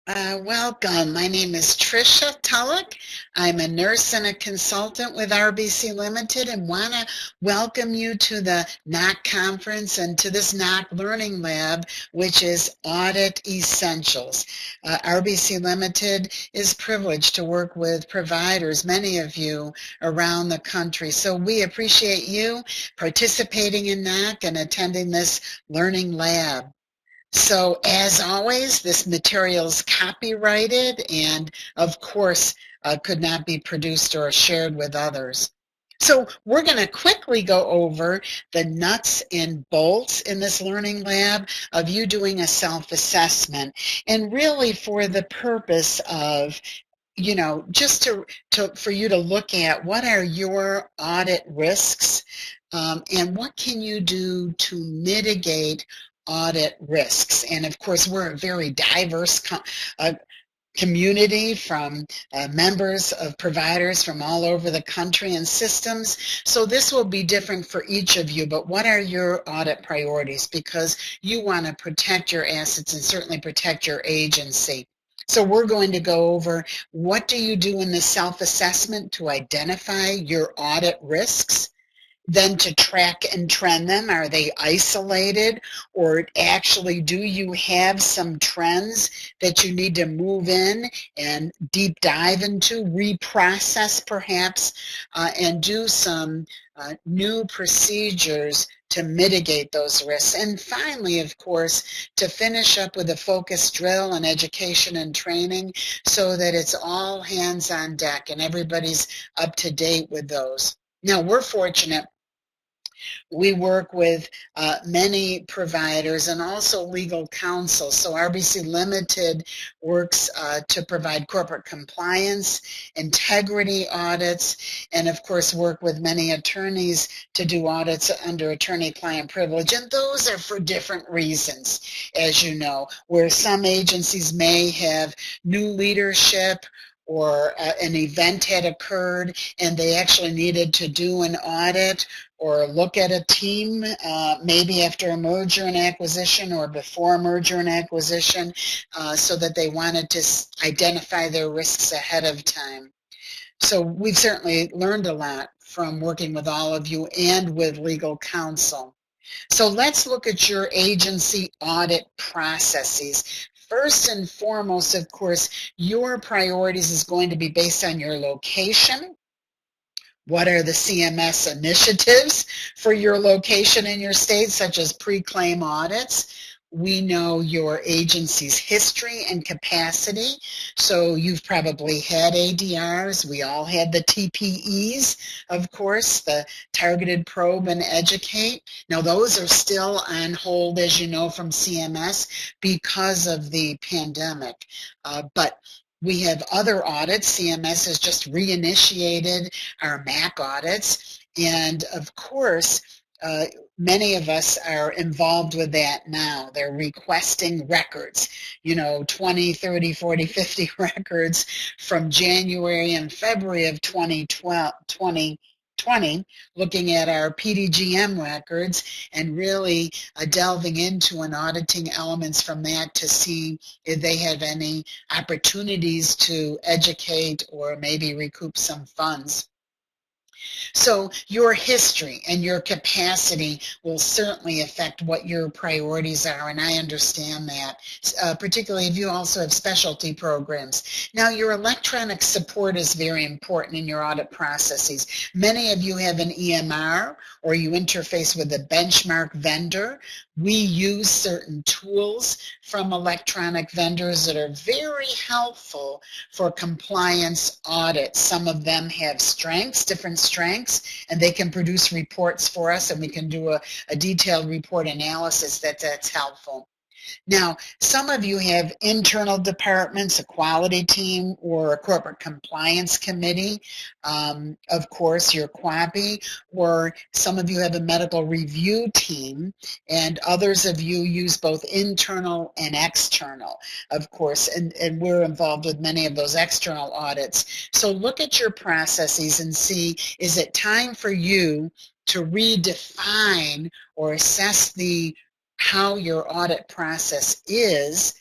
Welcome. My name is Tricia Tulloch. I'm a nurse and a consultant with RBC Limited and want to welcome you to the NOC conference and to this NOC Learning Lab, which is Audit Essentials. RBC Limited is privileged to work with providers, many of you around the country. So we appreciate you participating in NOC and attending this learning lab. So as always, this material is copyrighted and of course could not be produced or shared with others. So we're going to quickly go over the nuts and bolts in this learning lab of you doing a self-assessment, and really for the purpose of just for you to look at what are your audit risks, and what can you do to mitigate audit risks. And of course, we're a very diverse community from members of providers from all over the country and systems. So this will be different for each of you, but what are your audit priorities? Because you want to protect your assets and certainly protect your agency. So we're going to go over what do you do in the self-assessment to identify your audit risks, then to track and trend them. Are they isolated, or actually do you have some trends that you need to move in and deep dive into, reprocess perhaps, and do some new procedures to mitigate those risks. And finally, of course, to finish up with a focus drill and education and training so that it's all hands on deck and everybody's up to date with those. Now, we're fortunate. We work with many providers and also legal counsel. So RBC Limited works to provide corporate compliance, integrity audits, and of course work with many attorneys to do audits under attorney-client privilege. And those are for different reasons, as you know, where some agencies may have new leadership or an event had occurred and they actually needed to do an audit or look at a team, maybe after a merger and acquisition or before a merger and acquisition, so that they wanted to identify their risks ahead of time. So we've certainly learned a lot from working with all of you and with legal counsel. So let's look at your agency audit processes. First and foremost, of course, your priorities is going to be based on your location. What are the CMS initiatives for your location in your state, such as pre-claim audits? We know your agency's history and capacity. So you've probably had ADRs. We all had the TPEs, of course, the Targeted Probe and Educate. Now those are still on hold, as you know, from CMS because of the pandemic. But we have other audits. CMS has just reinitiated our MAC audits. And of course, many of us are involved with that now. They're requesting records, 20, 30, 40, 50 records from January and February of 2020, looking at our PDGM records and really delving into and auditing elements from that to see if they have any opportunities to educate or maybe recoup some funds. So your history and your capacity will certainly affect what your priorities are, and I understand that, particularly if you also have specialty programs. Now, your electronic support is very important in your audit processes. Many of you have an EMR or you interface with a benchmark vendor. We use certain tools from electronic vendors that are very helpful for compliance audits. Some of them have strengths, different strengths, and they can produce reports for us, and we can do a detailed report analysis that's helpful. Now, some of you have internal departments, a quality team, or a corporate compliance committee, of course, your QAPI, or some of you have a medical review team, and others of you use both internal and external, of course, and we're involved with many of those external audits. So look at your processes and see, is it time for you to redefine or assess how your audit process is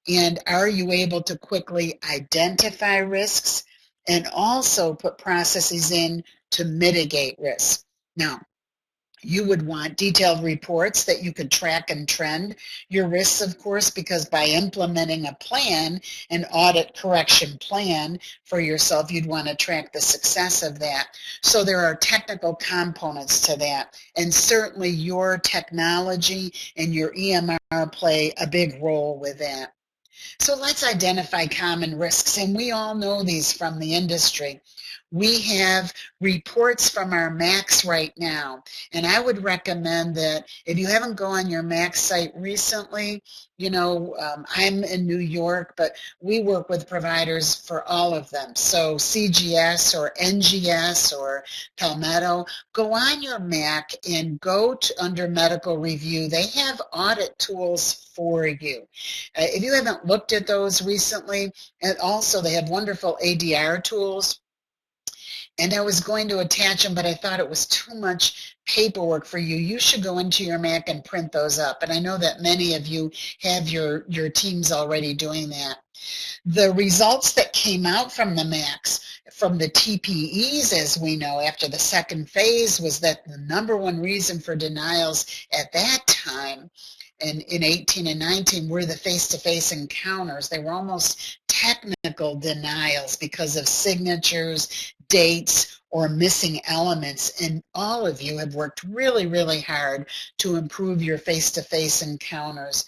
And are you able to quickly identify risks and also put processes in to mitigate risks? Now, you would want detailed reports that you could track and trend your risks, of course, because by implementing a plan, an audit correction plan for yourself, you'd want to track the success of that. So there are technical components to that. And certainly your technology and your EMR play a big role with that. So let's identify common risks, and we all know these from the industry. We have reports from our MACs right now, and I would recommend that if you haven't gone on your MAC site recently, I'm in New York, but we work with providers for all of them. So CGS or NGS or Palmetto, go on your MAC and go to under medical review. They have audit tools for you. If you haven't looked at those recently, and also they have wonderful ADR tools. And I was going to attach them, but I thought it was too much paperwork for you. You should go into your Mac and print those up. And I know that many of you have your teams already doing that. The results that came out from the MACs, from the TPEs, as we know, after the second phase, was that the number one reason for denials at that time in 18 and 19 were the face-to-face encounters. They were almost technical denials because of signatures, dates, or missing elements. And all of you have worked really, really hard to improve your face-to-face encounters.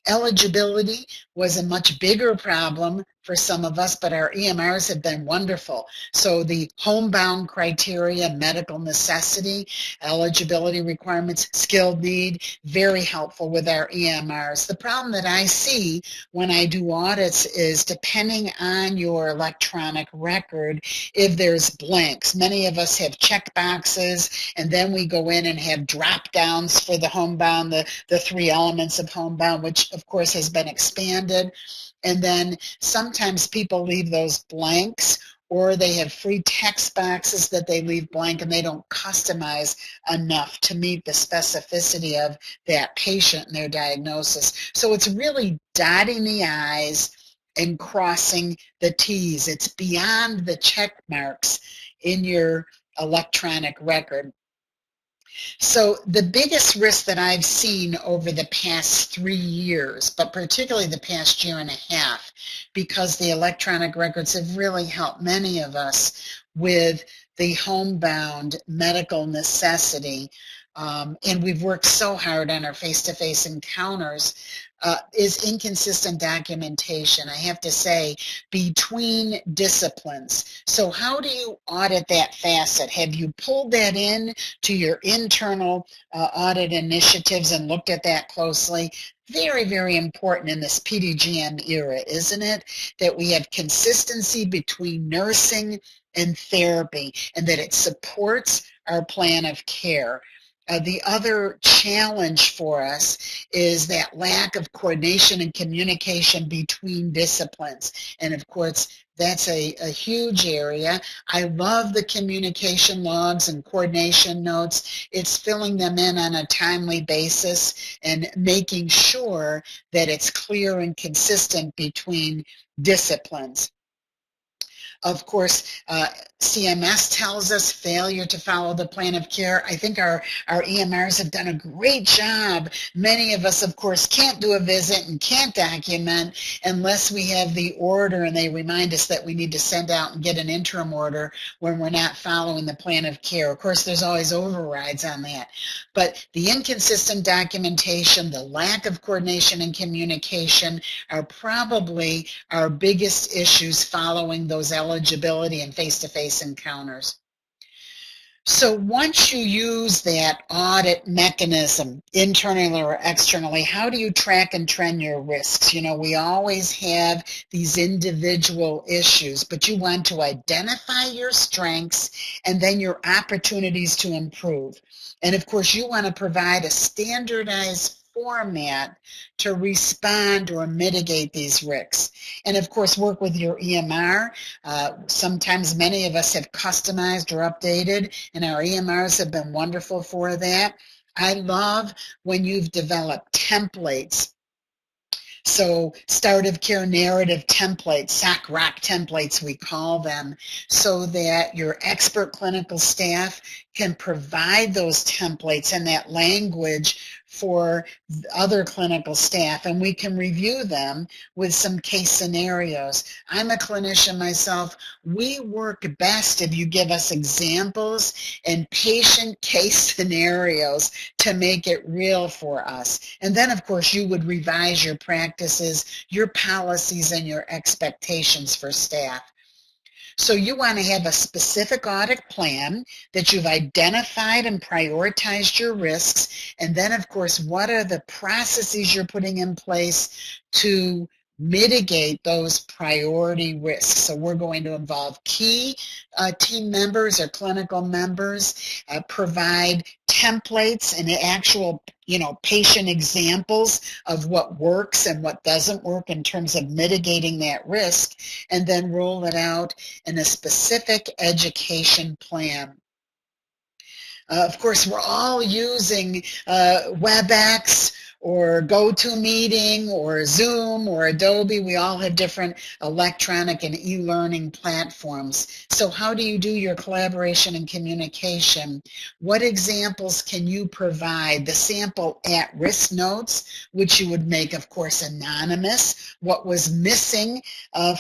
Eligibility was a much bigger problem for some of us, but our EMRs have been wonderful. So the homebound criteria, medical necessity, eligibility requirements, skilled need, very helpful with our EMRs. The problem that I see when I do audits is depending on your electronic record, if there's blanks. Many of us have check boxes, and then we go in and have drop downs for the homebound, the three elements of homebound, which of course has been expanded. And then sometimes people leave those blanks, or they have free text boxes that they leave blank and they don't customize enough to meet the specificity of that patient and their diagnosis. So it's really dotting the I's and crossing the T's. It's beyond the check marks in your electronic record. So the biggest risk that I've seen over the past 3 years, but particularly the past year and a half, because the electronic records have really helped many of us with the homebound medical necessity, and we've worked so hard on our face-to-face encounters, is inconsistent documentation, I have to say, between disciplines. So how do you audit that facet? Have you pulled that in to your internal audit initiatives and looked at that closely? Very, very important in this PDGM era, isn't it? That we have consistency between nursing and therapy, and that it supports our plan of care. The other challenge for us is that lack of coordination and communication between disciplines. And of course, that's a huge area. I love the communication logs and coordination notes. It's filling them in on a timely basis and making sure that it's clear and consistent between disciplines. Of course, CMS tells us failure to follow the plan of care. I think our EMRs have done a great job. Many of us, of course, can't do a visit and can't document unless we have the order and they remind us that we need to send out and get an interim order when we're not following the plan of care. Of course, there's always overrides on that. But the inconsistent documentation, the lack of coordination and communication are probably our biggest issues following those eligibility and face-to-face encounters. So once you use that audit mechanism, internally or externally, how do you track and trend your risks? You know, we always have these individual issues, but you want to identify your strengths and then your opportunities to improve. And of course, you want to provide a standardized format to respond or mitigate these risks. And of course, work with your EMR. Sometimes many of us have customized or updated, and our EMRs have been wonderful for that. I love when you've developed templates So start of care narrative templates, SAC-ROC templates we call them, so that your expert clinical staff can provide those templates and that language for other clinical staff, and we can review them with some case scenarios. I'm a clinician myself. We work best if you give us examples and patient case scenarios to make it real for us. And then, of course, you would revise your practices, your policies, and your expectations for staff. So you want to have a specific audit plan that you've identified and prioritized your risks. And then, of course, what are the processes you're putting in place to mitigate those priority risks? So we're going to involve key team members or clinical members, provide templates and actual patient examples of what works and what doesn't work in terms of mitigating that risk, and then roll it out in a specific education plan. Of course, we're all using WebEx or GoToMeeting or Zoom or Adobe. We all have different electronic and e-learning platforms. So how do you do your collaboration and communication? What examples can you provide? The sample at-risk notes, which you would make, of course, anonymous. What was missing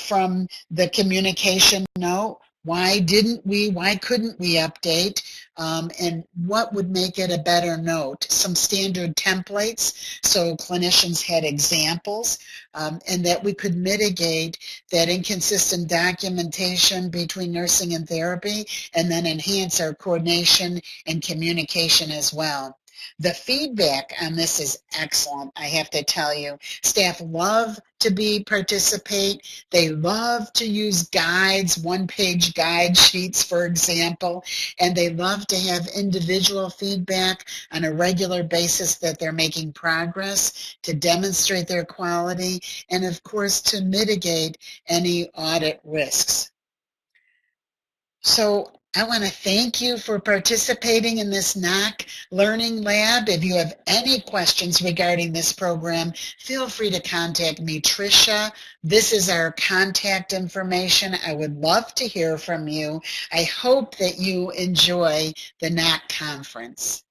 from the communication note? Why couldn't we update? And what would make it a better note? Some standard templates so clinicians had examples, and that we could mitigate that inconsistent documentation between nursing and therapy, and then enhance our coordination and communication as well. The feedback on this is excellent, I have to tell you. Staff love to participate. They love to use guides, one-page guide sheets, for example, and they love to have individual feedback on a regular basis that they're making progress, to demonstrate their quality, and of course to mitigate any audit risks. So I want to thank you for participating in this NOC Learning Lab. If you have any questions regarding this program, feel free to contact me, Tricia. This is our contact information. I would love to hear from you. I hope that you enjoy the NOC conference.